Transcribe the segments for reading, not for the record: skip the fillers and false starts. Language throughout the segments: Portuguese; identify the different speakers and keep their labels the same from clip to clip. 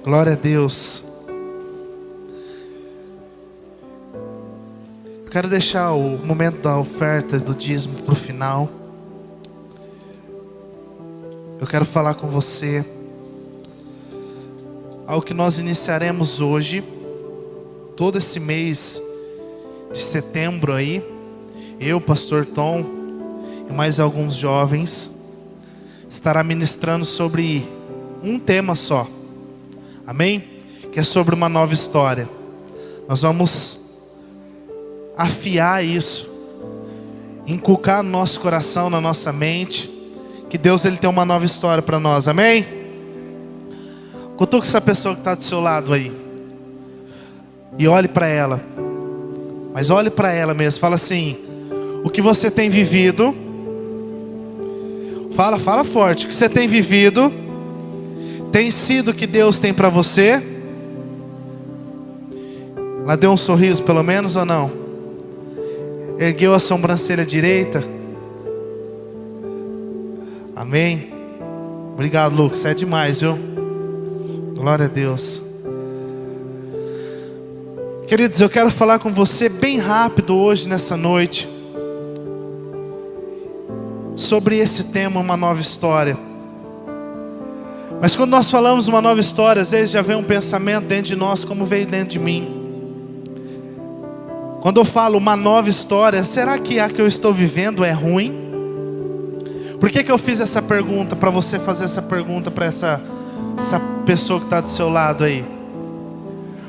Speaker 1: Glória a Deus. Eu quero deixar o momento da oferta do dízimo para o final. Eu quero falar com você algo que nós iniciaremos hoje, todo esse mês de setembro aí. Eu, pastor Tom e mais alguns jovens estará ministrando sobre um tema só. Amém? Que é sobre uma nova história. Nós vamos afiar isso, inculcar no nosso coração, na nossa mente, que Deus ele tem uma nova história para nós. Amém? Cutuca essa pessoa que está do seu lado aí e olhe para ela. Mas olhe para ela mesmo. Fala assim: o que você tem vivido? Fala forte. O que você tem vivido tem sido o que Deus tem para você? Ela deu um sorriso pelo menos ou não? Ergueu a sobrancelha direita? Amém? Obrigado, Lucas, é demais, viu? Glória a Deus. Queridos, eu quero falar com você bem rápido hoje, nessa noite, sobre esse tema, uma nova história. Mas quando nós falamos uma nova história, às vezes já vem um pensamento dentro de nós, como veio dentro de mim. Quando eu falo uma nova história, será que a que eu estou vivendo é ruim? Por que eu fiz essa pergunta, para você fazer essa pergunta para essa pessoa que está do seu lado aí?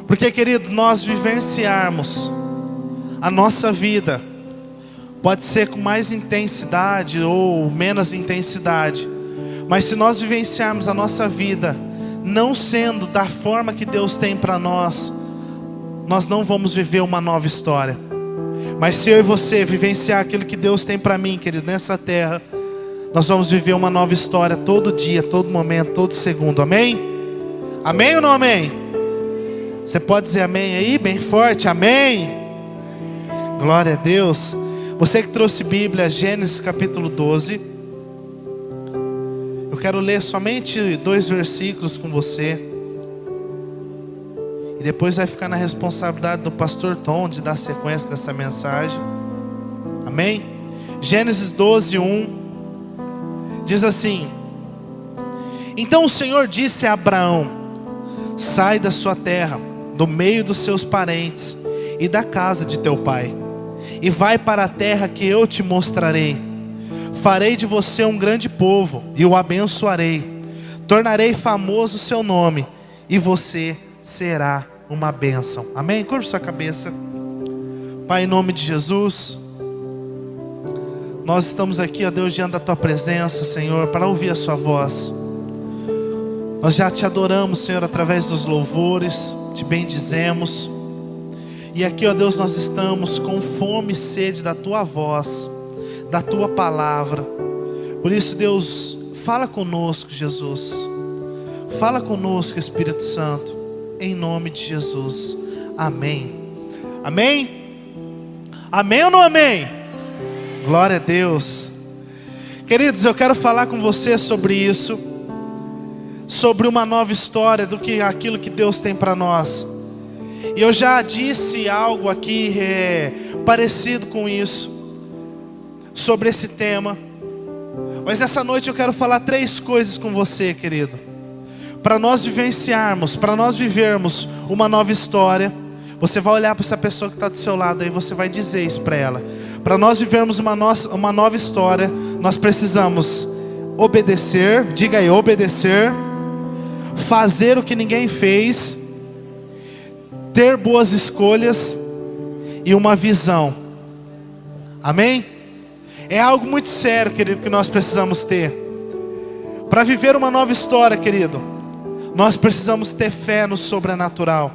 Speaker 1: Porque, querido, nós vivenciarmos a nossa vida, pode ser com mais intensidade ou menos intensidade, mas se nós vivenciarmos a nossa vida não sendo da forma que Deus tem para nós, nós não vamos viver uma nova história. Mas se eu e você vivenciar aquilo que Deus tem para mim, querido, nessa terra, nós vamos viver uma nova história todo dia, todo momento, todo segundo. Amém? Amém ou não amém? Você pode dizer amém aí, bem forte? Amém? Glória a Deus. Você que trouxe Bíblia, Gênesis capítulo 12. Eu quero ler somente 2 versículos com você. E depois vai ficar na responsabilidade do pastor Tom de dar sequência dessa mensagem. Amém? Gênesis 12, 1. Diz assim: então o Senhor disse a Abraão: sai da sua terra, do meio dos seus parentes e da casa de teu pai, e vai para a terra que eu te mostrarei. Farei de você um grande povo e o abençoarei. Tornarei famoso o seu nome e você será uma bênção. Amém? Curva sua cabeça. Pai, em nome de Jesus, nós estamos aqui, ó Deus, diante da tua presença, Senhor, para ouvir a sua voz. Nós já te adoramos, Senhor, através dos louvores, te bendizemos. E aqui, ó Deus, nós estamos com fome e sede da tua voz, da tua palavra. Por isso, Deus, fala conosco, Jesus. Fala conosco, Espírito Santo, em nome de Jesus. Amém. Amém? Amém ou não amém? Glória a Deus. Queridos, eu quero falar com você sobre isso, sobre uma nova história do que aquilo que Deus tem para nós. E eu já disse algo aqui parecido com isso, sobre esse tema. Mas essa noite eu quero falar 3 coisas com você, querido. Para nós vivenciarmos, para nós vivermos uma nova história. Você vai olhar para essa pessoa que está do seu lado e você vai dizer isso para ela. Para nós vivermos uma nova história, nós precisamos obedecer, diga aí, obedecer, fazer o que ninguém fez, ter boas escolhas e uma visão. Amém? É algo muito sério, querido, que nós precisamos ter. Para viver uma nova história, querido, nós precisamos ter fé no sobrenatural.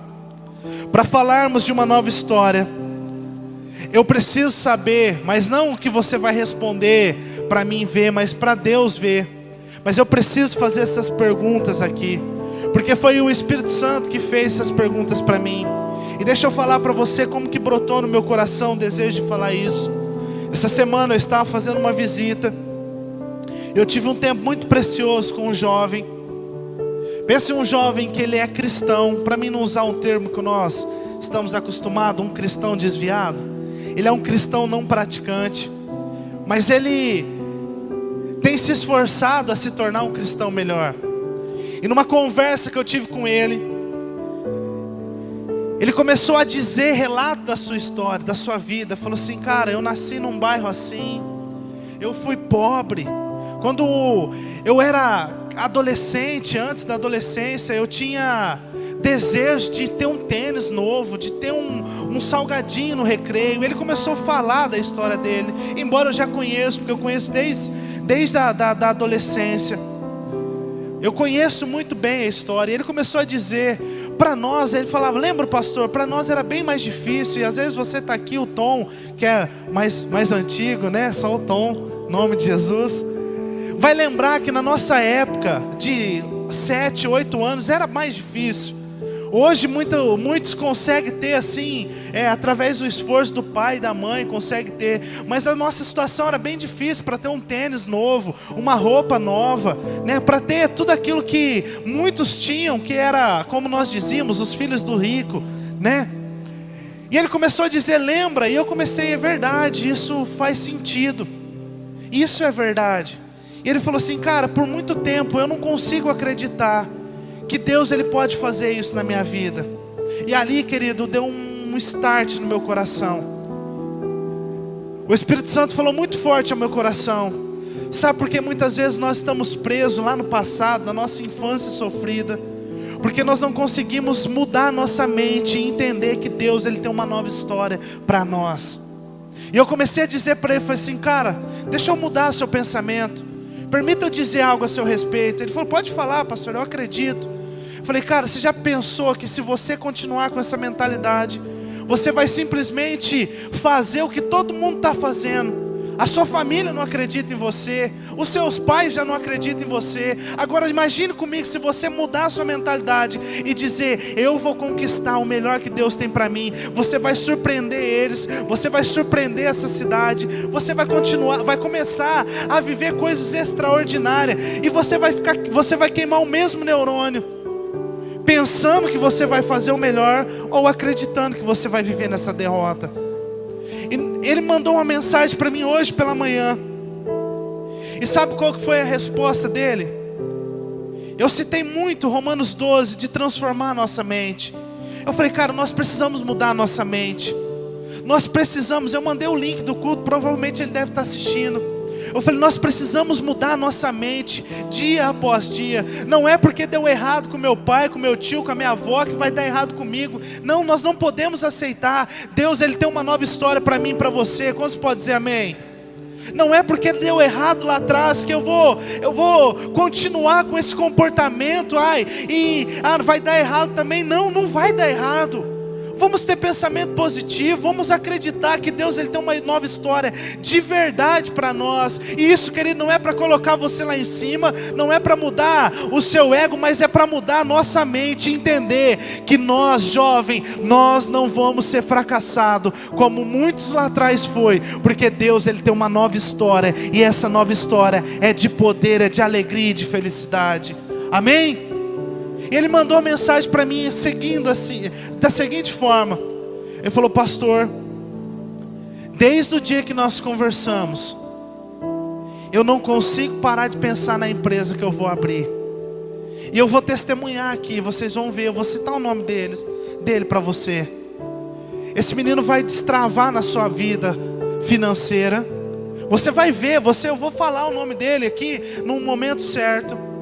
Speaker 1: Para falarmos de uma nova história, eu preciso saber, mas não o que você vai responder para mim ver, mas para Deus ver. Mas eu preciso fazer essas perguntas aqui, porque foi o Espírito Santo que fez essas perguntas para mim. E deixa eu falar para você como que brotou no meu coração o desejo de falar isso. Essa semana eu estava fazendo uma visita. Eu tive um tempo muito precioso com um jovem. Pense em um jovem que ele é cristão. Para mim não usar um termo que nós estamos acostumados, um cristão desviado. Ele é um cristão não praticante, mas ele tem se esforçado a se tornar um cristão melhor. E numa conversa que eu tive com ele começou a dizer, relato da sua história, da sua vida. Falou assim: cara, eu nasci num bairro assim, eu fui pobre. Quando eu era adolescente, antes da adolescência, eu tinha desejo de ter um tênis novo, de ter um salgadinho no recreio. Ele começou a falar da história dele, embora eu já conheço, porque eu conheço desde a adolescência. Eu conheço muito bem a história. E ele começou a dizer, para nós, ele falava: lembra, pastor, para nós era bem mais difícil. E às vezes você está aqui, o Tom, que é mais antigo, né? Só o Tom, nome de Jesus, vai lembrar que na nossa época, de 7, 8 anos, era mais difícil. Hoje muitos conseguem ter assim, através do esforço do pai e da mãe, conseguem ter. Mas a nossa situação era bem difícil para ter um tênis novo, uma roupa nova, né? Para ter tudo aquilo que muitos tinham, que era, como nós dizíamos, os filhos do rico, né? E ele começou a dizer, lembra? E eu comecei, é verdade, isso faz sentido. Isso é verdade. E ele falou assim, cara, por muito tempo eu não consigo acreditar que Deus ele pode fazer isso na minha vida. E ali, querido, deu um start no meu coração. O Espírito Santo falou muito forte ao meu coração. Sabe por que muitas vezes nós estamos presos lá no passado, na nossa infância sofrida? Porque nós não conseguimos mudar a nossa mente e entender que Deus ele tem uma nova história para nós. E eu comecei a dizer para ele, falei assim, cara, deixa eu mudar seu pensamento. Permita eu dizer algo a seu respeito. Ele falou, pode falar, pastor, eu acredito. Eu falei, cara, você já pensou que se você continuar com essa mentalidade, você vai simplesmente fazer o que todo mundo está fazendo? A sua família não acredita em você, os seus pais já não acreditam em você. Agora imagine comigo se você mudar a sua mentalidade e dizer, eu vou conquistar o melhor que Deus tem para mim. Você vai surpreender eles, você vai surpreender essa cidade, você vai começar a viver coisas extraordinárias. E você vai queimar o mesmo neurônio, pensando que você vai fazer o melhor, ou acreditando que você vai viver nessa derrota. Ele mandou uma mensagem para mim hoje pela manhã. E sabe qual que foi a resposta dele? Eu citei muito Romanos 12, de transformar a nossa mente. Eu falei, cara, nós precisamos mudar a nossa mente. Nós precisamos, eu mandei o link do culto, provavelmente ele deve estar assistindo. Eu falei, nós precisamos mudar a nossa mente dia após dia. Não é porque deu errado com meu pai, com meu tio, com a minha avó, que vai dar errado comigo. Não, nós não podemos aceitar. Deus ele tem uma nova história para mim e para você. Quantos podem dizer amém? Não é porque deu errado lá atrás que eu vou continuar com esse comportamento. Vai dar errado também. Não vai dar errado. Vamos ter pensamento positivo, vamos acreditar que Deus ele tem uma nova história de verdade para nós. E isso, querido, não é para colocar você lá em cima, não é para mudar o seu ego, mas é para mudar a nossa mente, entender que nós, jovem, nós não vamos ser fracassados, como muitos lá atrás foi, porque Deus ele tem uma nova história, e essa nova história é de poder, é de alegria e de felicidade. Amém? E ele mandou uma mensagem para mim seguindo assim, da seguinte forma. Ele falou: pastor, desde o dia que nós conversamos, eu não consigo parar de pensar na empresa que eu vou abrir. E eu vou testemunhar aqui, vocês vão ver, eu vou citar o nome dele para você. Esse menino vai destravar na sua vida financeira. Você vai ver, eu vou falar o nome dele aqui no momento certo.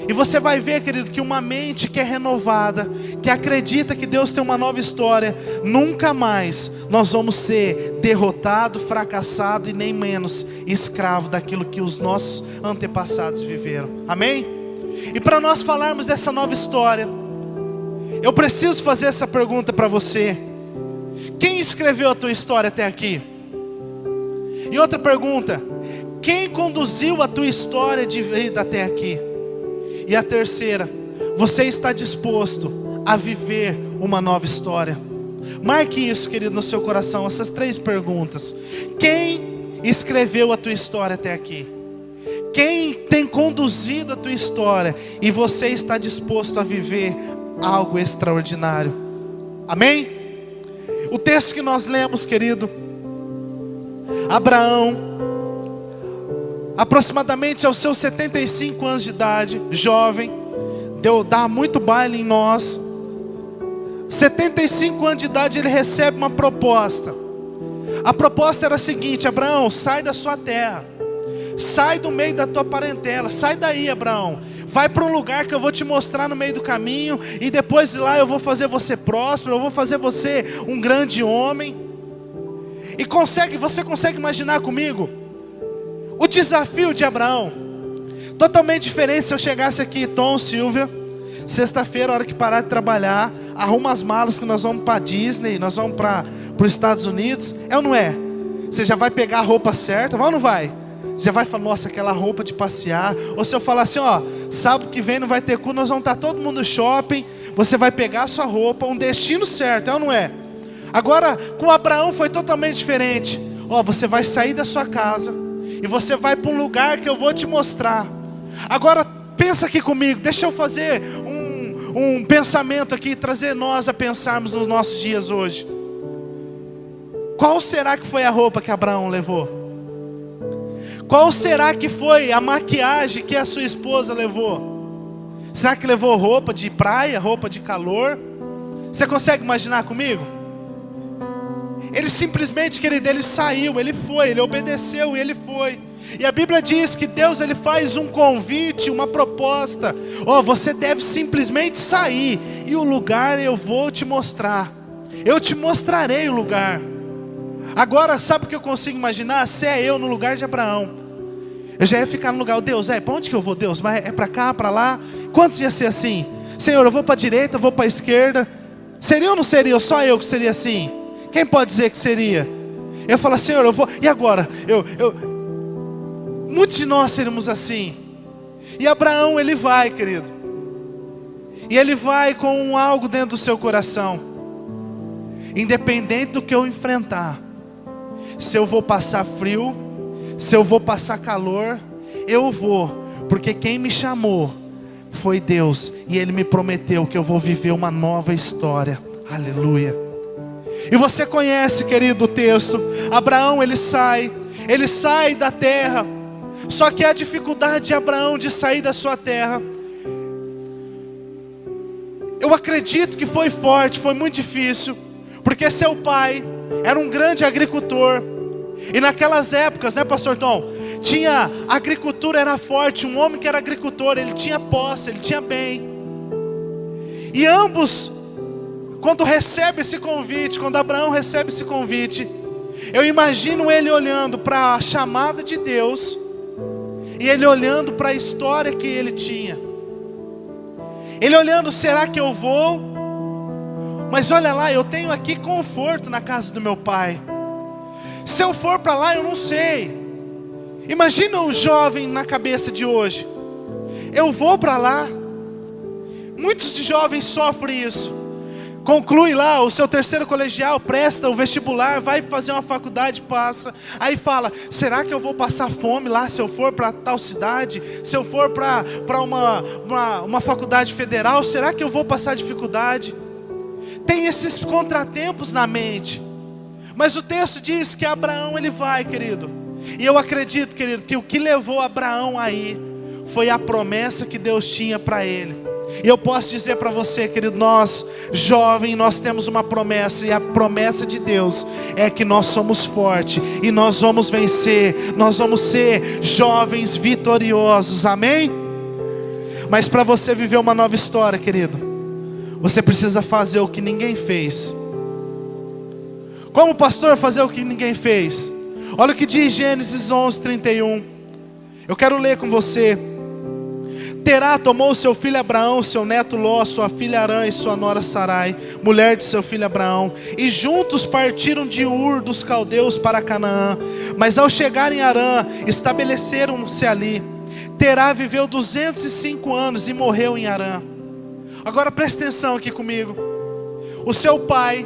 Speaker 1: E você vai ver, querido, que uma mente que é renovada, que acredita que Deus tem uma nova história, nunca mais nós vamos ser derrotado, fracassado e nem menos escravo daquilo que os nossos antepassados viveram. Amém? E para nós falarmos dessa nova história, eu preciso fazer essa pergunta para você: quem escreveu a tua história até aqui? E outra pergunta: quem conduziu a tua história de vida até aqui? E a terceira: você está disposto a viver uma nova história? Marque isso, querido, no seu coração, essas 3 perguntas. Quem escreveu a tua história até aqui? Quem tem conduzido a tua história? E você está disposto a viver algo extraordinário? Amém? O texto que nós lemos, querido, Abraão, aproximadamente aos seus 75 anos de idade, jovem, dá muito baile em nós. 75 anos de idade, ele recebe uma proposta. A proposta era a seguinte: Abraão, sai da sua terra, sai do meio da tua parentela, sai daí, Abraão, vai para um lugar que eu vou te mostrar no meio do caminho, e depois de lá eu vou fazer você próspero, eu vou fazer você um grande homem. E você consegue imaginar comigo o desafio de Abraão? Totalmente diferente se eu chegasse aqui, Tom, Silvia, sexta-feira, a hora que parar de trabalhar, arruma as malas que nós vamos para Disney, nós vamos para os Estados Unidos. É ou não é? Você já vai pegar a roupa certa, vai ou não vai? Você já vai falar: nossa, aquela roupa de passear. Ou se eu falar assim: ó, sábado que vem não vai ter culto, nós vamos estar todo mundo no shopping, você vai pegar a sua roupa, um destino certo, é ou não é? Agora, com Abraão foi totalmente diferente. Ó, você vai sair da sua casa e você vai para um lugar que eu vou te mostrar. Agora, pensa aqui comigo, deixa eu fazer um pensamento aqui, trazer nós a pensarmos nos nossos dias hoje. Qual será que foi a roupa que Abraão levou? Qual será que foi a maquiagem que a sua esposa levou? Será que levou roupa de praia, roupa de calor? Você consegue imaginar comigo? Ele simplesmente, querido, ele saiu, ele foi, ele obedeceu e ele foi. E a Bíblia diz que Deus ele faz um convite, uma proposta. Ó, você deve simplesmente sair, e o lugar eu vou te mostrar. Eu te mostrarei o lugar. Agora, sabe o que eu consigo imaginar? Se é eu no lugar de Abraão, eu já ia ficar no lugar: Deus, para onde que eu vou, Deus? Mas é para cá, para lá? Quantos ia ser assim? Senhor, eu vou para a direita, eu vou para a esquerda. Seria ou não seria? Ou só eu que seria assim? Quem pode dizer que seria? Eu falo: Senhor, eu vou, e agora? Muitos de nós seríamos assim. E Abraão, ele vai, querido, e ele vai com algo dentro do seu coração: independente do que eu enfrentar, se eu vou passar frio, se eu vou passar calor, eu vou, porque quem me chamou foi Deus, e Ele me prometeu que eu vou viver uma nova história. Aleluia. E você conhece, querido, o texto. Abraão, ele sai da terra. Só que a dificuldade de Abraão de sair da sua terra, eu acredito que foi forte, foi muito difícil, porque seu pai era um grande agricultor. E naquelas épocas, né, pastor Tom, a agricultura era forte. Um homem que era agricultor, ele tinha posse, ele tinha bem. E ambos, quando Abraão recebe esse convite, eu imagino ele olhando para a chamada de Deus, e ele olhando para a história que ele tinha. Ele olhando: será que eu vou? Mas olha lá, eu tenho aqui conforto na casa do meu pai. Se eu for para lá, eu não sei. Imagina o jovem na cabeça de hoje. Eu vou para lá. Muitos de jovens sofrem isso. Conclui lá o seu terceiro colegial, presta o vestibular, vai fazer uma faculdade, passa. Aí fala, será que eu vou passar fome lá se eu for para tal cidade? Se eu for para uma faculdade federal, será que eu vou passar dificuldade? Tem esses contratempos na mente. Mas o texto diz que Abraão ele vai, querido. E eu acredito, querido, que o que levou Abraão aí foi a promessa que Deus tinha para ele. E eu posso dizer para você, querido, nós, jovem, nós temos uma promessa. E a promessa de Deus é que nós somos fortes e nós vamos vencer. Nós vamos ser jovens vitoriosos, amém? Mas para você viver uma nova história, querido, você precisa fazer o que ninguém fez. Como pastor, fazer o que ninguém fez? Olha o que diz Gênesis 11:31. Eu quero ler com você. Terá tomou seu filho Abraão, seu neto Ló, sua filha Arã e sua nora Sarai, mulher de seu filho Abraão, e juntos partiram de Ur dos caldeus para Canaã. Mas ao chegarem em Arã, estabeleceram-se ali. Terá viveu 205 anos e morreu em Arã. Agora preste atenção aqui comigo. O seu pai,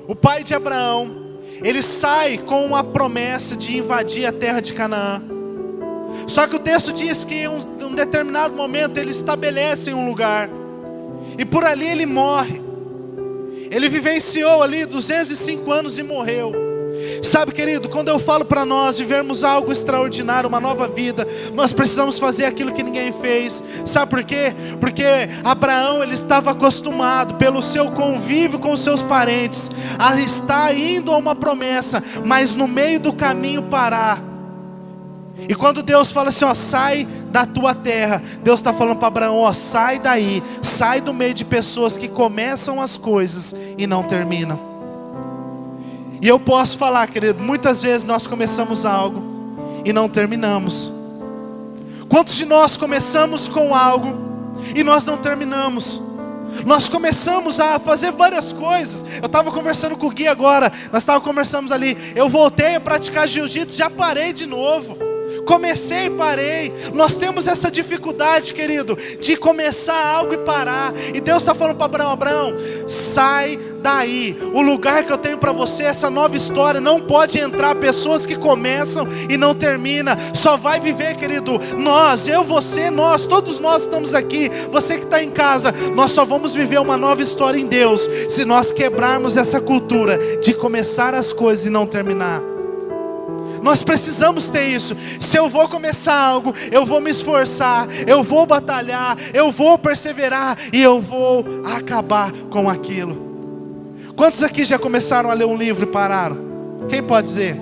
Speaker 1: o pai de Abraão, ele sai com a promessa de invadir a terra de Canaã. Só que o texto diz que em um determinado momento ele estabelece um lugar. E por ali ele morre. Ele vivenciou ali 205 anos e morreu. Sabe, querido, quando eu falo para nós vivermos algo extraordinário, uma nova vida, nós precisamos fazer aquilo que ninguém fez. Sabe por quê? Porque Abraão ele estava acostumado pelo seu convívio com os seus parentes a estar indo a uma promessa, mas no meio do caminho parar. E quando Deus fala assim, ó, sai da tua terra, Deus está falando para Abraão, ó, sai daí, sai do meio de pessoas que começam as coisas e não terminam. E eu posso falar, querido, muitas vezes nós começamos algo e não terminamos. Quantos de nós começamos com algo e nós não terminamos? Nós começamos a fazer várias coisas. Eu estava conversando com o Gui agora, nós conversamos ali, eu voltei a praticar jiu-jitsu, já parei de novo. Comecei e parei. Nós temos essa dificuldade, querido, de começar algo e parar. E Deus está falando para Abraão, Abraão, sai daí. O lugar que eu tenho para você, essa nova história, não pode entrar pessoas que começam e não terminam. Só vai viver, querido, nós, eu, você, nós, todos nós estamos aqui. Você que está em casa, nós só vamos viver uma nova história em Deus se nós quebrarmos essa cultura de começar as coisas e não terminar. Nós precisamos ter isso. Se eu vou começar algo, eu vou me esforçar, eu vou batalhar, eu vou perseverar e eu vou acabar com aquilo. Quantos aqui já começaram a ler um livro e pararam? Quem pode dizer?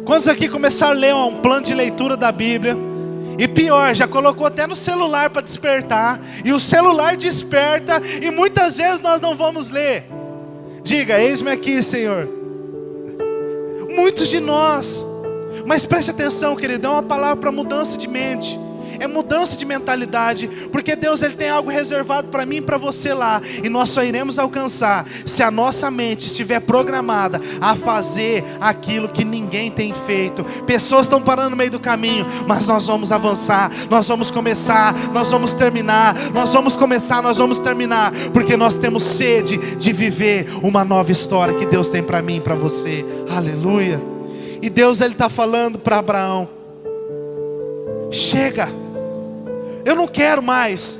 Speaker 1: Quantos aqui começaram a ler um plano de leitura da Bíblia? E pior, já colocou até no celular para despertar. E o celular desperta e muitas vezes nós não vamos ler. Diga, eis-me aqui, Senhor. Muitos de nós, mas preste atenção, querido, é uma palavra para mudança de mente, é mudança de mentalidade, porque Deus ele tem algo reservado para mim e para você lá, e nós só iremos alcançar se a nossa mente estiver programada a fazer aquilo que ninguém tem feito. Pessoas estão parando no meio do caminho, mas nós vamos avançar, nós vamos começar, nós vamos terminar, nós vamos começar, nós vamos terminar, porque nós temos sede de viver uma nova história que Deus tem para mim e para você. Aleluia. E Deus ele está falando para Abraão, chega, eu não quero mais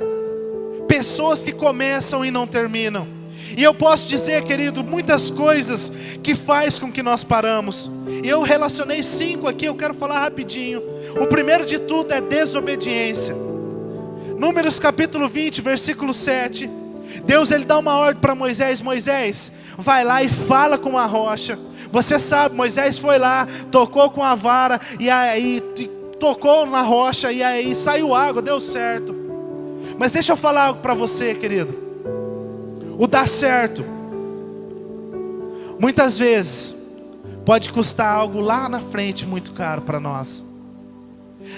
Speaker 1: pessoas que começam e não terminam. E eu posso dizer, querido, muitas coisas que faz com que nós paramos. E eu relacionei 5 aqui, eu quero falar rapidinho. O primeiro de tudo é desobediência. Números capítulo 20, versículo 7. Deus ele dá uma ordem para Moisés. Moisés, vai lá e fala com a rocha. Você sabe, Moisés foi lá, tocou com a vara, e aí tocou na rocha, e aí saiu água, deu certo. Mas deixa eu falar algo para você, querido. O dar certo, muitas vezes, pode custar algo lá na frente muito caro para nós.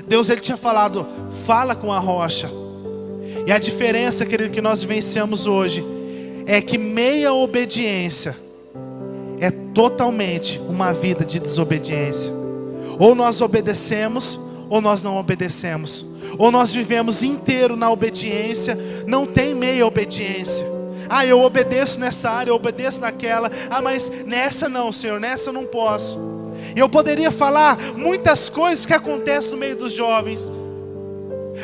Speaker 1: Deus ele tinha falado, fala com a rocha. E a diferença, querido, que nós vivenciamos hoje é que meia obediência é totalmente uma vida de desobediência. Ou nós obedecemos, ou nós não obedecemos. Ou nós vivemos inteiro na obediência, não tem meia obediência. Ah, eu obedeço nessa área, eu obedeço naquela. Ah, mas nessa não, Senhor, nessa eu não posso. E eu poderia falar muitas coisas que acontecem no meio dos jovens,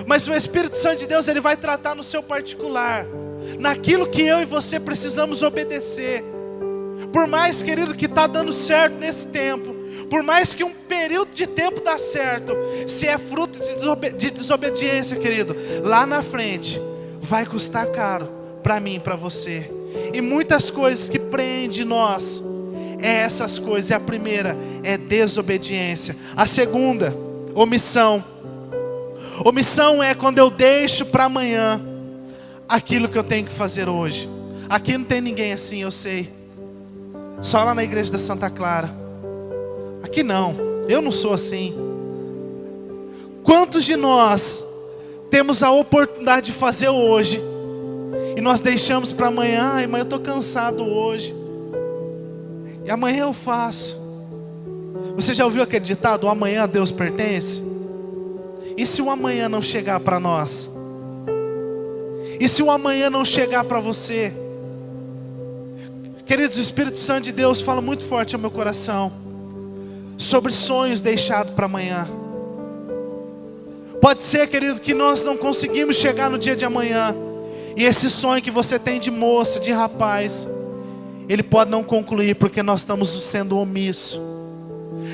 Speaker 1: mas o Espírito Santo de Deus, Ele vai tratar no seu particular, naquilo que eu e você precisamos obedecer. Por mais, querido, que está dando certo nesse tempo, por mais que um período de tempo dá certo, se é fruto de desobediência, querido, lá na frente vai custar caro para mim e para você. E muitas coisas que prendem nós é essas coisas. A primeira é desobediência. A segunda, omissão. Omissão é quando eu deixo para amanhã aquilo que eu tenho que fazer hoje. Aqui não tem ninguém assim, eu sei. Só lá na igreja da Santa Clara. Aqui não, eu não sou assim. Quantos de nós temos a oportunidade de fazer hoje e nós deixamos para amanhã? Ai, mas eu estou cansado hoje, e amanhã eu faço. Você já ouviu aquele ditado, o amanhã a Deus pertence? E se o amanhã não chegar para nós? E se o amanhã não chegar para você? Queridos, o Espírito Santo de Deus fala muito forte ao meu coração sobre sonhos deixados para amanhã. Pode ser, querido, que nós não conseguimos chegar no dia de amanhã, e esse sonho que você tem de moça, de rapaz, ele pode não concluir porque nós estamos sendo omissos.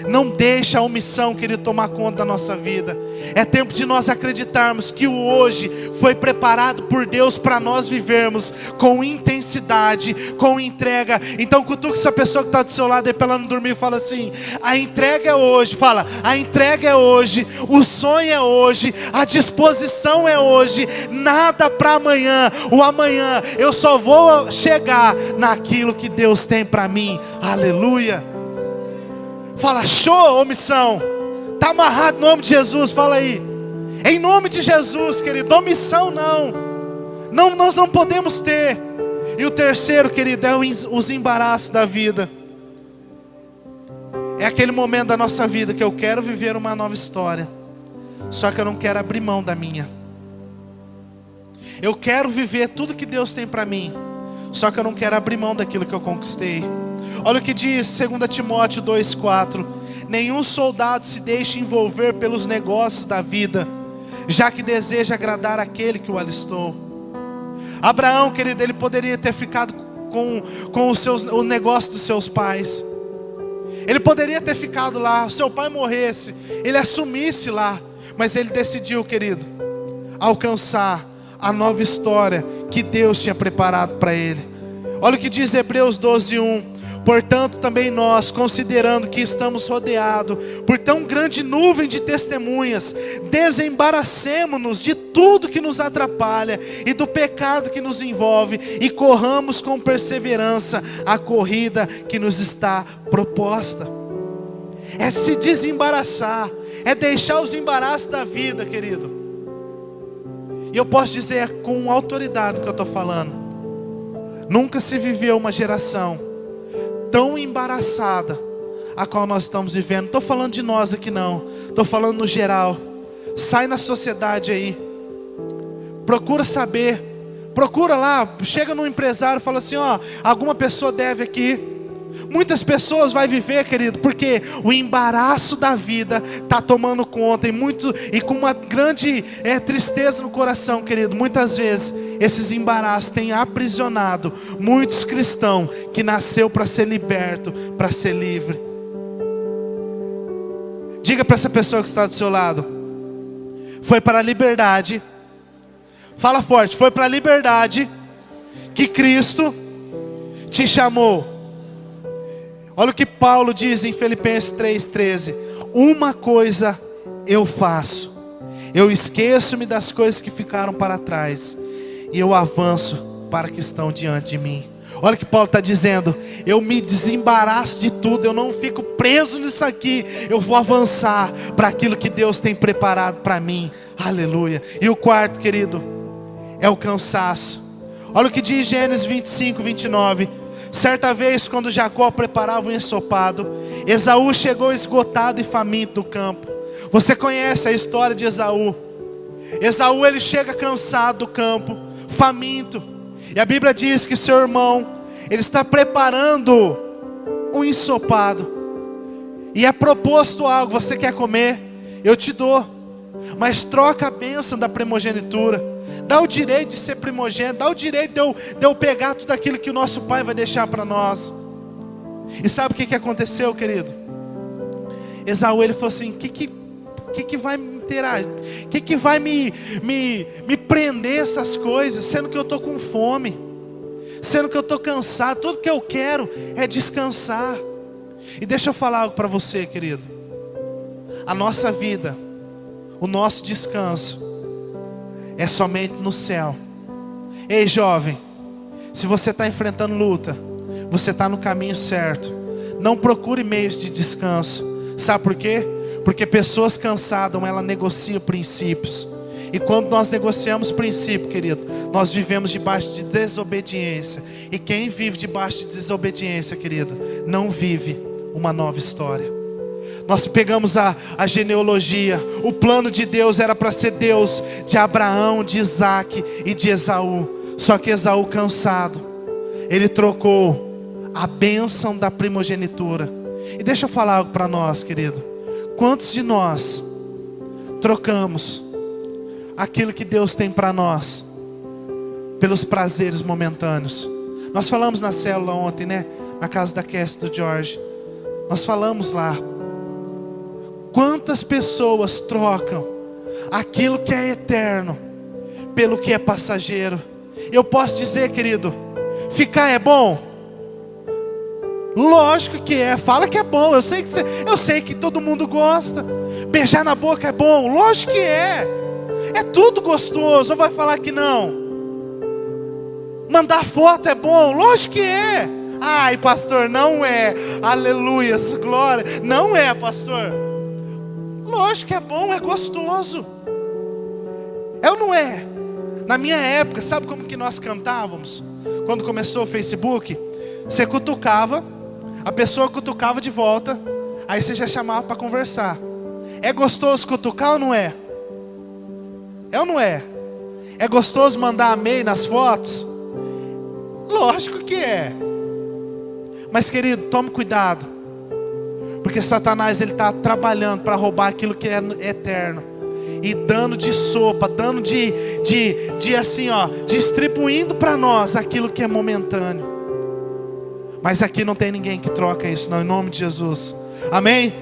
Speaker 1: Não deixa a omissão, querido, tomar conta da nossa vida. É tempo de nós acreditarmos que o hoje foi preparado por Deus para nós vivermos com intensidade, com entrega. Então cutuca essa pessoa que está do seu lado aí para ela não dormir e fala assim: a entrega é hoje. Fala, a entrega é hoje, o sonho é hoje, a disposição é hoje, nada para amanhã. O amanhã eu só vou chegar naquilo que Deus tem para mim. Aleluia. Fala, show, omissão. Está amarrado em nome de Jesus, fala aí. Em nome de Jesus, querido, omissão não, nós não podemos ter. E o terceiro, querido, é os embaraços da vida. É aquele momento da nossa vida que eu quero viver uma nova história, só que eu não quero abrir mão da minha. Eu quero viver tudo que Deus tem para mim, só que eu não quero abrir mão daquilo que eu conquistei. Olha o que diz 2 Timóteo 2,4. Nenhum soldado se deixa envolver pelos negócios da vida, já que deseja agradar aquele que o alistou. Abraão, querido, ele poderia ter ficado com o negócio dos seus pais. Ele poderia ter ficado lá, seu pai morresse, ele assumisse lá. Mas ele decidiu, querido, alcançar a nova história que Deus tinha preparado para ele. Olha o que diz Hebreus 12:1. Portanto, também nós, considerando que estamos rodeados por tão grande nuvem de testemunhas, desembaracemo-nos de tudo que nos atrapalha e do pecado que nos envolve, e corramos com perseverança a corrida que nos está proposta. É se desembaraçar, é deixar os embaraços da vida, querido. E eu posso dizer com autoridade o que eu estou falando. Nunca se viveu uma geração tão embaraçada a qual nós estamos vivendo. Não estou falando de nós aqui não, estou falando no geral. Sai na sociedade aí, procura saber, procura lá, chega num empresário e fala assim: ó, alguma pessoa deve aqui. Muitas pessoas vai viver, querido, porque o embaraço da vida está tomando conta, e com uma grande tristeza no coração, querido. Muitas vezes esses embaraços têm aprisionado muitos cristãos que nasceu para ser liberto, para ser livre. Diga para essa pessoa que está do seu lado: foi para a liberdade, fala forte, foi para a liberdade que Cristo te chamou. Olha o que Paulo diz em Filipenses 3,13. Uma coisa eu faço, eu esqueço-me das coisas que ficaram para trás, e eu avanço para que estão diante de mim. Olha o que Paulo está dizendo: eu me desembaraço de tudo, eu não fico preso nisso aqui, eu vou avançar para aquilo que Deus tem preparado para mim. Aleluia. E o quarto, querido, é o cansaço. Olha o que diz Gênesis 25, 29. Certa vez, quando Jacó preparava um ensopado, Esaú chegou esgotado e faminto do campo. Você conhece a história de Esaú. Esaú, ele chega cansado do campo, faminto. E a Bíblia diz que seu irmão, ele está preparando um ensopado. E é proposto algo: você quer comer? Eu te dou. Mas troca a bênção da primogenitura. Dá o direito de ser primogênito. Dá o direito de eu pegar tudo aquilo que o nosso pai vai deixar para nós. E sabe o que aconteceu, querido? Esaú, ele falou assim: o que vai me interagir? O que vai me prender essas coisas? Sendo que eu estou com fome, sendo que eu estou cansado. Tudo que eu quero é descansar. E deixa eu falar algo para você, querido. A nossa vida, o nosso descanso é somente no céu. Ei, jovem, se você está enfrentando luta, você está no caminho certo. Não procure meios de descanso. Sabe por quê? Porque pessoas cansadas, elas negociam princípios. E quando nós negociamos princípio, querido, nós vivemos debaixo de desobediência. E quem vive debaixo de desobediência, querido, não vive uma nova história. Nós pegamos a genealogia. O plano de Deus era para ser Deus de Abraão, de Isaac e de Esaú. Só que Esaú, cansado, ele trocou a bênção da primogenitura. E deixa eu falar algo para nós, querido. Quantos de nós trocamos aquilo que Deus tem para nós pelos prazeres momentâneos? Nós falamos na célula ontem, né? Na casa da Cassie e do George. Nós falamos lá. Quantas pessoas trocam aquilo que é eterno pelo que é passageiro? Eu posso dizer, querido, ficar é bom? Lógico que é. Fala que é bom. Eu sei que todo mundo gosta. Beijar na boca é bom? Lógico que é. É tudo gostoso. Ou vai falar que não? Mandar foto é bom? Lógico que é. Ai, pastor, não é. Aleluias, glória. Não é, pastor. Lógico que é bom, é gostoso. É ou não é? Na minha época, sabe como que nós cantávamos? Quando começou o Facebook, você cutucava, a pessoa cutucava de volta, aí você já chamava para conversar. É gostoso cutucar ou não é? É ou não é? É gostoso mandar amém nas fotos? Lógico que é. Mas, querido, tome cuidado. Porque Satanás, ele está trabalhando para roubar aquilo que é eterno. E dando de sopa, dando de assim, ó, distribuindo para nós aquilo que é momentâneo. Mas aqui não tem ninguém que troca isso, não, em nome de Jesus. Amém?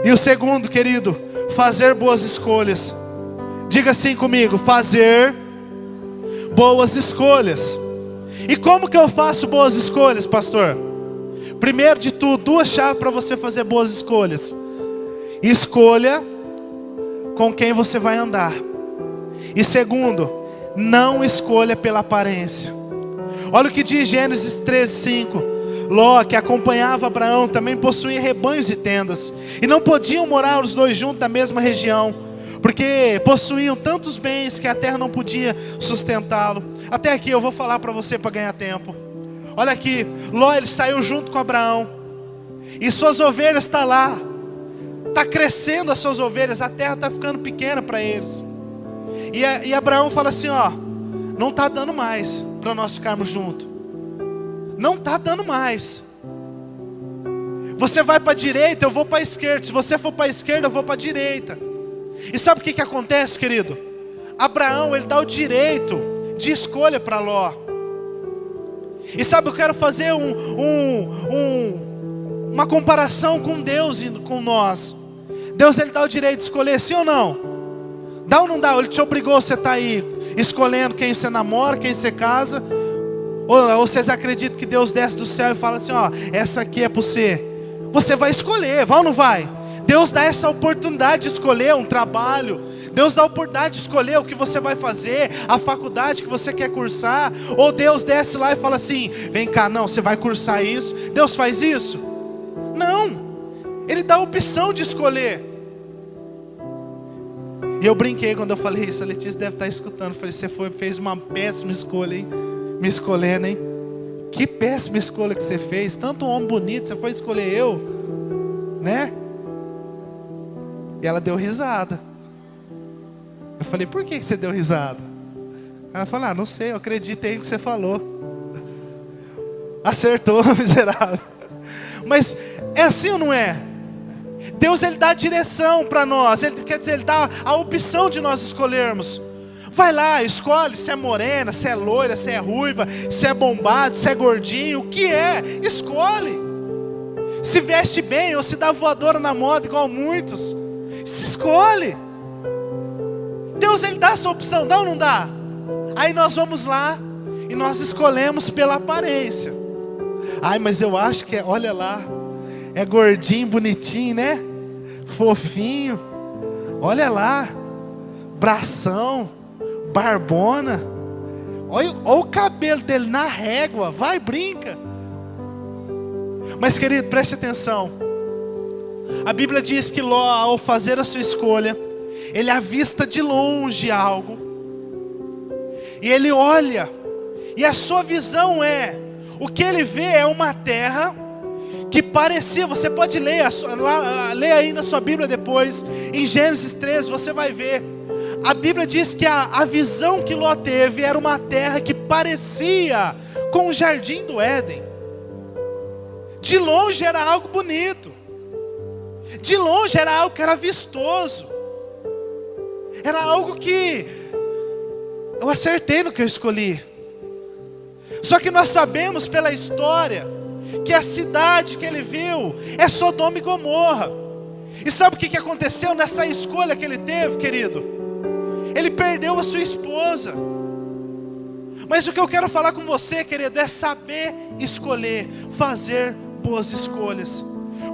Speaker 1: E o segundo, querido, fazer boas escolhas. Diga assim comigo: fazer boas escolhas. E como que eu faço boas escolhas, pastor? Primeiro de tudo, duas chaves para você fazer boas escolhas. Escolha com quem você vai andar. E segundo, não escolha pela aparência. Olha o que diz Gênesis 13:5. Ló, que acompanhava Abraão, também possuía rebanhos e tendas. E não podiam morar os dois juntos na mesma região, porque possuíam tantos bens que a terra não podia sustentá-lo. Até aqui eu vou falar para você para ganhar tempo. Olha aqui, Ló, ele saiu junto com Abraão. E suas ovelhas estão lá. Está crescendo as suas ovelhas, a terra está ficando pequena para eles. E Abraão fala assim, ó: não está dando mais para nós ficarmos juntos. Não está dando mais. Você vai para a direita, eu vou para a esquerda. Se você for para a esquerda, eu vou para a direita. E sabe o que acontece, querido? Abraão, ele dá o direito de escolha para Ló. E sabe, eu quero fazer uma comparação com Deus e com nós. Deus, ele dá o direito de escolher, sim ou não? Dá ou não dá? Ele te obrigou, você está aí escolhendo quem você namora, quem você casa? Ou vocês acreditam que Deus desce do céu e fala assim, ó, essa aqui é para você? Você vai escolher, vai ou não vai? Deus dá essa oportunidade de escolher um trabalho. Deus dá a oportunidade de escolher o que você vai fazer, a faculdade que você quer cursar. Ou Deus desce lá e fala assim, vem cá, não, você vai cursar isso. Deus faz isso? Não. Ele dá a opção de escolher. E eu brinquei quando eu falei isso. A Letícia deve estar escutando. Eu falei, você fez uma péssima escolha, hein? Me escolhendo, hein? Que péssima escolha que você fez. Tanto um homem bonito, você foi escolher eu, né? E ela deu risada. Eu falei, por que você deu risada? Ela falou, não sei, eu acreditei no que você falou. Acertou, miserável. Mas é assim ou não é? Deus, Ele dá a direção para nós. Ele, quer dizer, Ele dá a opção de nós escolhermos. Vai lá, escolhe se é morena, se é loira, se é ruiva, se é bombado, se é gordinho, o que é? Escolhe. Se veste bem ou se dá voadora na moda igual muitos. Se escolhe. Deus, Ele dá essa opção, dá ou não dá? Aí nós vamos lá e nós escolhemos pela aparência. Ai, mas eu acho que olha lá, é gordinho, bonitinho, né? Fofinho. Olha lá, bração, barbona. Olha o cabelo dele na régua, vai, brinca. Mas querido, preste atenção. A Bíblia diz que Ló, ao fazer a sua escolha, ele avista de longe algo. E ele olha, e a sua visão o que ele vê é uma terra que parecia, você pode ler, lê aí na sua Bíblia depois, em Gênesis 13, você vai ver. A Bíblia diz que a visão que Ló teve era uma terra que parecia com o jardim do Éden. De longe era algo bonito. De longe era algo que era vistoso. Era algo que eu acertei no que eu escolhi. Só que nós sabemos pela história que a cidade que ele viu é Sodoma e Gomorra. E sabe o que aconteceu nessa escolha que ele teve, querido? Ele perdeu a sua esposa. Mas o que eu quero falar com você, querido, é saber escolher, fazer boas escolhas.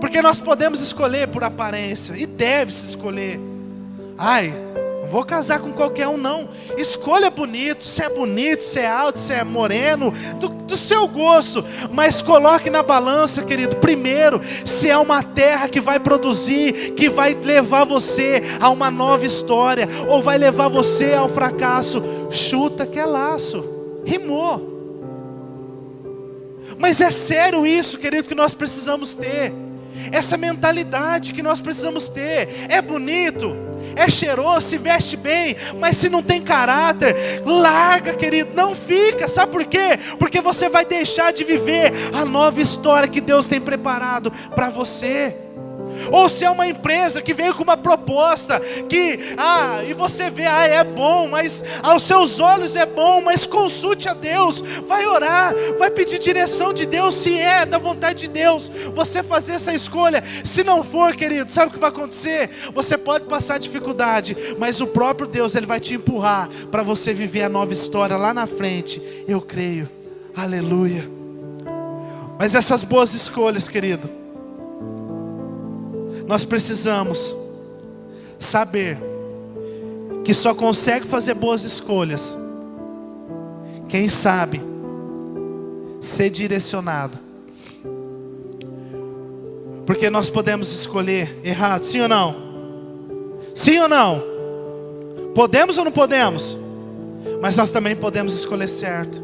Speaker 1: Porque nós podemos escolher por aparência, e deve-se escolher. Ai, não vou casar com qualquer um não. Escolha bonito, se é alto, se é moreno, do seu gosto. Mas coloque na balança, querido, primeiro, se é uma terra que vai produzir, que vai levar você a uma nova história, ou vai levar você ao fracasso. Chuta que é laço. Rimou. Mas é sério isso, querido, que nós precisamos ter. Essa mentalidade que nós precisamos ter. É bonito, é cheiroso, se veste bem, mas se não tem caráter, larga, querido, não fica. Sabe por quê? Porque você vai deixar de viver a nova história que Deus tem preparado para você. Ou se é uma empresa que veio com uma proposta que, e você vê, é bom, mas aos seus olhos é bom, mas consulte a Deus, vai orar, vai pedir direção de Deus, se é da vontade de Deus, você fazer essa escolha. Se não for, querido, sabe o que vai acontecer? Você pode passar dificuldade, mas o próprio Deus, Ele vai te empurrar para você viver a nova história lá na frente. Eu creio, aleluia. Mas essas boas escolhas, querido, nós precisamos saber que só consegue fazer boas escolhas quem sabe ser direcionado. Porque nós podemos escolher errado, sim ou não? Sim ou não? Podemos ou não podemos? Mas nós também podemos escolher certo.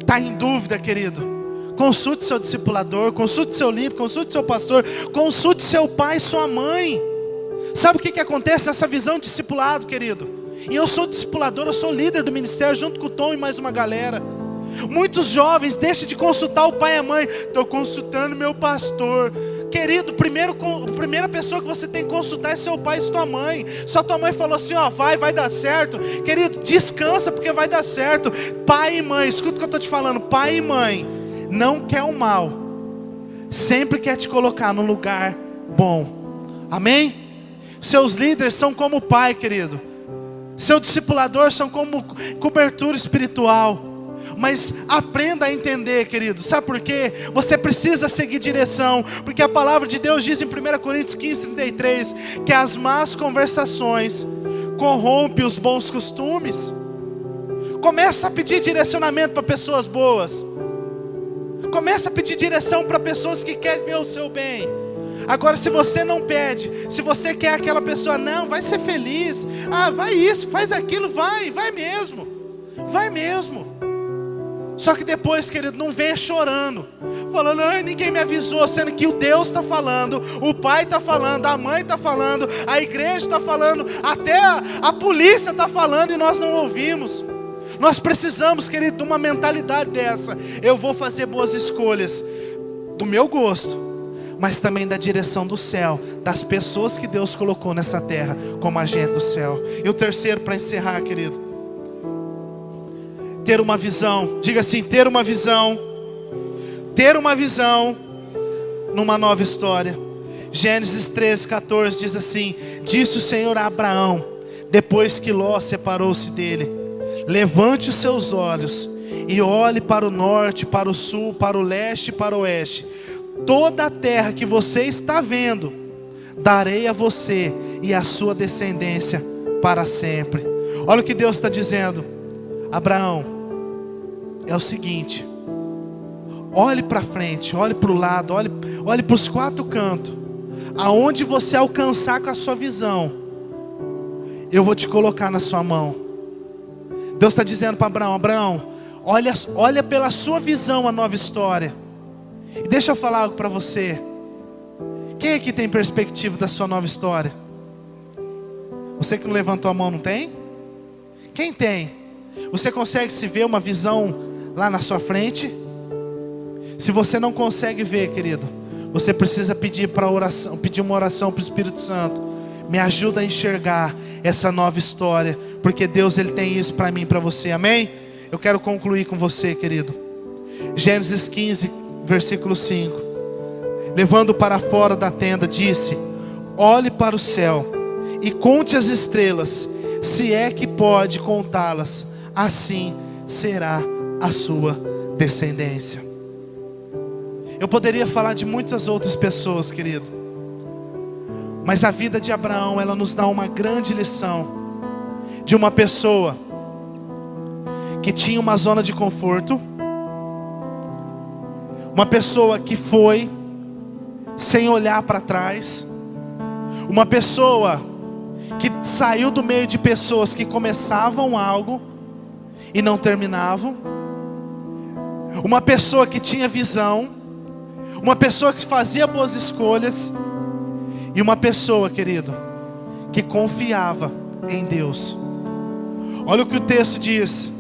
Speaker 1: Está em dúvida, querido? Consulte seu discipulador, consulte seu líder, consulte seu pastor, consulte seu pai, sua mãe. Sabe o que acontece nessa visão de discipulado, querido? E eu sou discipulador, eu sou líder do ministério junto com o Tom e mais uma galera. Muitos jovens deixam de consultar o pai e a mãe. Estou consultando meu pastor. Querido, a primeira pessoa que você tem que consultar é seu pai e sua mãe. Só tua mãe falou assim, vai dar certo. Querido, descansa porque vai dar certo. Pai e mãe, escuta o que eu estou te falando. Pai e mãe não quer o mal, sempre quer te colocar no lugar bom. Amém? Seus líderes são como o pai, querido. Seu discipulador são como cobertura espiritual. Mas aprenda a entender, querido. Sabe por quê? Você precisa seguir direção. Porque a palavra de Deus diz em 1 Coríntios 15:33 que as más conversações corrompem os bons costumes. Começa a pedir direcionamento para pessoas boas. Começa a pedir direção para pessoas que querem ver o seu bem. Agora, se você não pede, se você quer aquela pessoa, não, vai ser feliz, vai isso, faz aquilo, vai mesmo, vai mesmo. Só que depois, querido, não venha chorando, falando, ninguém me avisou, sendo que o Deus está falando, o pai está falando, a mãe está falando, a igreja está falando, até a polícia está falando e nós não ouvimos. Nós precisamos, querido, de uma mentalidade dessa. Eu vou fazer boas escolhas, do meu gosto, mas também da direção do céu, das pessoas que Deus colocou nessa terra como agente do céu. E o terceiro, para encerrar, querido, ter uma visão. Diga assim, ter uma visão numa nova história. Gênesis 13:14 diz assim: disse o Senhor a Abraão, depois que Ló separou-se dele: levante os seus olhos e olhe para o norte, para o sul, para o leste e para o oeste. Toda a terra que você está vendo, darei a você e à sua descendência para sempre. Olha o que Deus está dizendo: Abraão, é o seguinte, olhe para frente, olhe para o lado, olhe para os quatro cantos. Aonde você alcançar com a sua visão, eu vou te colocar na sua mão. Deus está dizendo para Abraão: Abraão, olha pela sua visão a nova história. E deixa eu falar algo para você. Quem aqui tem perspectiva da sua nova história? Você que não levantou a mão, não tem? Quem tem? Você consegue se ver uma visão lá na sua frente? Se você não consegue ver, querido, você precisa pedir uma oração para o Espírito Santo. Me ajuda a enxergar essa nova história, porque Deus, Ele tem isso para mim e para você, amém? Eu quero concluir com você, querido. Gênesis 15, versículo 5. Levando para fora da tenda, disse: olhe para o céu e conte as estrelas, se é que pode contá-las, assim será a sua descendência. Eu poderia falar de muitas outras pessoas, querido, mas a vida de Abraão, ela nos dá uma grande lição de uma pessoa que tinha uma zona de conforto, uma pessoa que foi sem olhar para trás, uma pessoa que saiu do meio de pessoas que começavam algo e não terminavam, uma pessoa que tinha visão, uma pessoa que fazia boas escolhas, e uma pessoa, querido, que confiava em Deus. Olha o que o texto diz: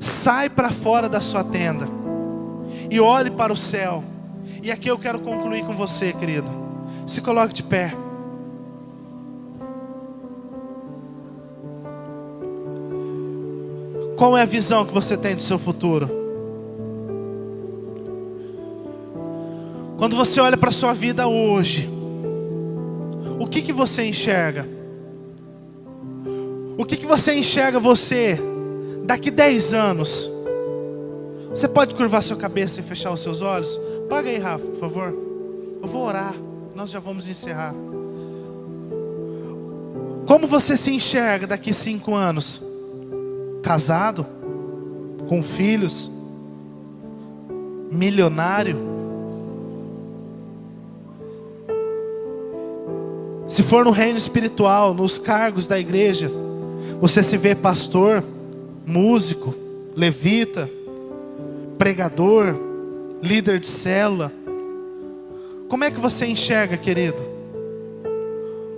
Speaker 1: sai para fora da sua tenda e olhe para o céu. E aqui eu quero concluir com você, querido. Se coloque de pé. Qual é a visão que você tem do seu futuro? Quando você olha para a sua vida hoje, o que você enxerga? O que você enxerga você daqui 10 anos? Você pode curvar sua cabeça e fechar os seus olhos? Paga aí, Rafa, por favor. Eu vou orar, nós já vamos encerrar. Como você se enxerga daqui 5 anos? Casado? Com filhos? Milionário? Se for no reino espiritual, nos cargos da igreja, você se vê pastor, músico, levita, pregador, líder de célula. Como é que você enxerga, querido,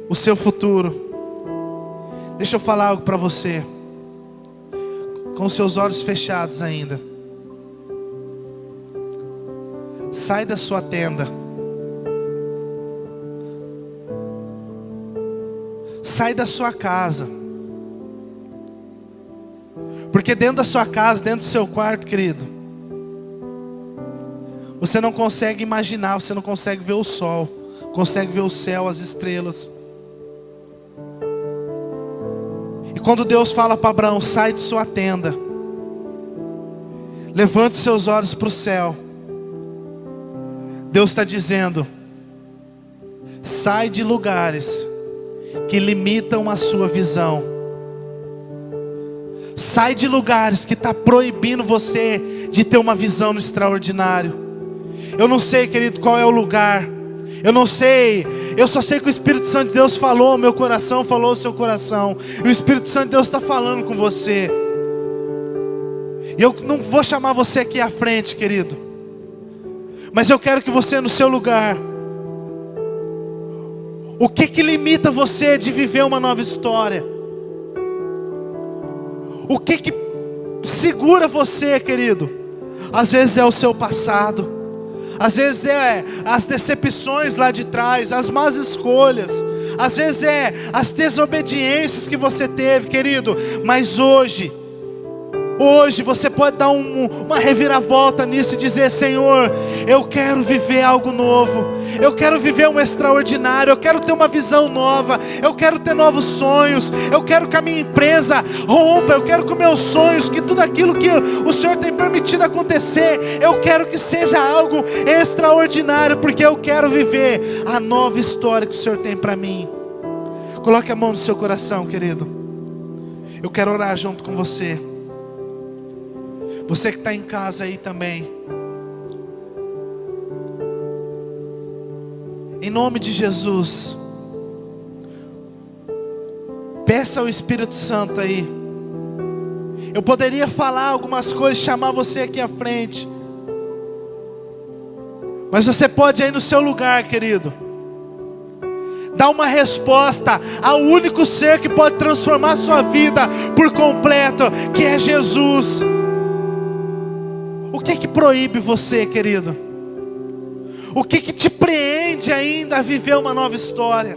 Speaker 1: o seu futuro? Deixa eu falar algo para você, com seus olhos fechados ainda. Sai da sua tenda. Sai da sua casa. Porque dentro da sua casa, dentro do seu quarto, querido, você não consegue imaginar, você não consegue ver o sol, consegue ver o céu, as estrelas. E quando Deus fala para Abraão: sai de sua tenda, levante os seus olhos para o céu, Deus está dizendo: sai de lugares que limitam a sua visão. Sai de lugares que está proibindo você de ter uma visão no extraordinário. Eu não sei, querido, qual é o lugar. Eu não sei, eu só sei que o Espírito Santo de Deus falou, meu coração falou o seu coração. E o Espírito Santo de Deus está falando com você. E eu não vou chamar você aqui à frente, querido. Mas eu quero que você no seu lugar. O que limita você de viver uma nova história? O que segura você, querido? Às vezes é o seu passado. Às vezes é as decepções lá de trás, as más escolhas. Às vezes é as desobediências que você teve, querido. Mas hoje você pode dar uma reviravolta nisso e dizer: Senhor, eu quero viver algo novo. Eu quero viver um extraordinário. Eu quero ter uma visão nova. Eu quero ter novos sonhos. Eu quero que a minha empresa rompa. Eu quero que os meus sonhos, que tudo aquilo que o Senhor tem permitido acontecer, eu quero que seja algo extraordinário, porque eu quero viver a nova história que o Senhor tem para mim. Coloque a mão no seu coração, querido. Eu quero orar junto com você. Você que está em casa aí também. Em nome de Jesus, peça ao Espírito Santo aí. Eu poderia falar algumas coisas, chamar você aqui à frente. Mas você pode aí no seu lugar, querido, dar uma resposta ao único ser que pode transformar a sua vida por completo, que é Jesus. O que proíbe você, querido? O que te prende ainda a viver uma nova história?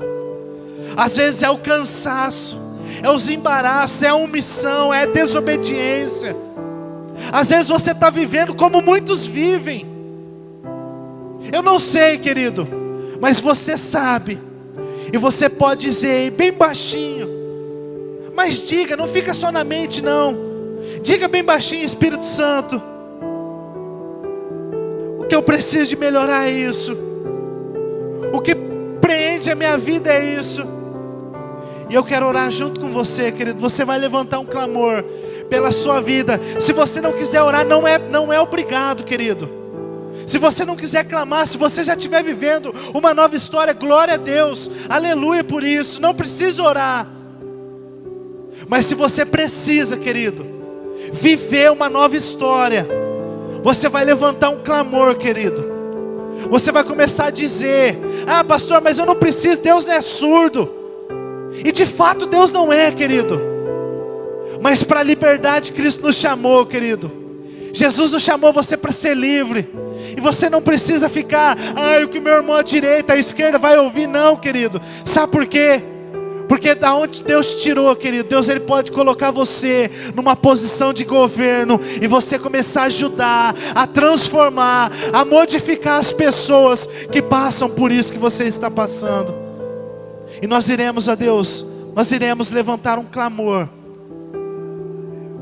Speaker 1: Às vezes é o cansaço, é os embaraços, é a omissão, é a desobediência. Às vezes você está vivendo como muitos vivem. Eu não sei, querido, mas você sabe. E você pode dizer bem baixinho, mas diga, não fica só na mente não. Diga bem baixinho: Espírito Santo, o que eu preciso de melhorar é isso. O que prende a minha vida é isso. E eu quero orar junto com você, querido. Você vai levantar um clamor pela sua vida. Se você não quiser orar, não é obrigado, querido. Se você não quiser clamar, se você já estiver vivendo uma nova história, glória a Deus, aleluia por isso, não precisa orar. Mas se você precisa, querido, viver uma nova história, você vai levantar um clamor, querido. Você vai começar a dizer: ah, pastor, mas eu não preciso, Deus não é surdo. E de fato Deus não é, querido. Mas para a liberdade Cristo nos chamou, querido. Jesus nos chamou você para ser livre. E você não precisa ficar: o que meu irmão à direita, à esquerda vai ouvir. Não, querido. Sabe por quê? Porque da onde Deus tirou, querido, Deus ele pode colocar você numa posição de governo. E você começar a ajudar, a transformar, a modificar as pessoas que passam por isso que você está passando. E nós iremos, ó Deus, nós iremos levantar um clamor.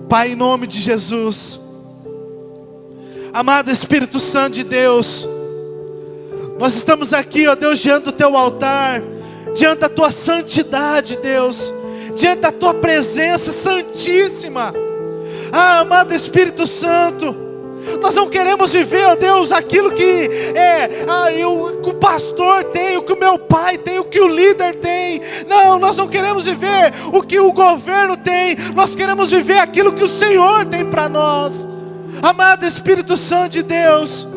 Speaker 1: Pai, em nome de Jesus. Amado Espírito Santo de Deus, nós estamos aqui, ó Deus, diante do Teu altar, diante da Tua santidade, Deus, diante da Tua presença santíssima. Amado Espírito Santo, nós não queremos viver, ó Deus, aquilo que o pastor tem, o que o meu pai tem, o que o líder tem. Não, nós não queremos viver o que o governo tem. Nós queremos viver aquilo que o Senhor tem para nós. Amado Espírito Santo de Deus,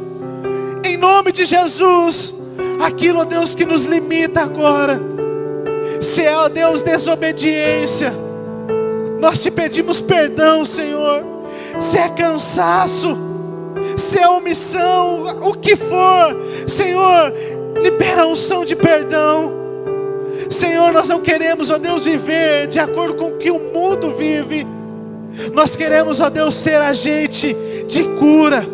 Speaker 1: em nome de Jesus, aquilo, ó Deus, que nos limita agora, se é, ó Deus, desobediência, nós te pedimos perdão, Senhor. Se é cansaço, se é omissão, o que for, Senhor, libera a unção de perdão. Senhor, nós não queremos, ó Deus, viver de acordo com o que o mundo vive. Nós queremos, ó Deus, ser agente de cura.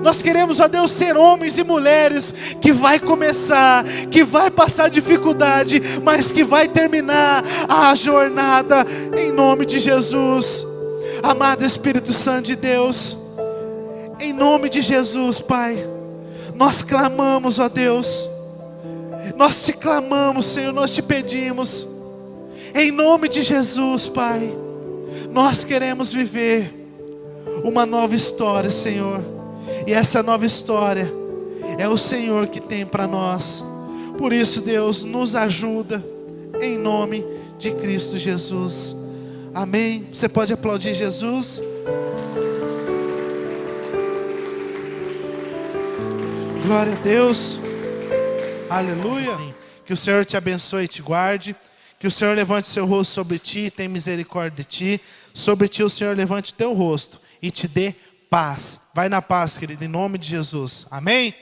Speaker 1: Nós queremos, ó Deus, ser homens e mulheres que vai começar, que vai passar dificuldade, mas que vai terminar a jornada em nome de Jesus. Amado Espírito Santo de Deus, em nome de Jesus, Pai, nós clamamos, ó Deus, nós te clamamos, Senhor, nós te pedimos, em nome de Jesus, Pai, nós queremos viver uma nova história, Senhor. E essa nova história é o Senhor que tem para nós. Por isso, Deus, nos ajuda, em nome de Cristo Jesus. Amém. Você pode aplaudir Jesus? Glória a Deus. Aleluia. Que o Senhor te abençoe e te guarde. Que o Senhor levante seu rosto sobre ti e tenha misericórdia de ti. Sobre ti o Senhor levante teu rosto e te dê paz. Vai na paz, querido, em nome de Jesus. Amém.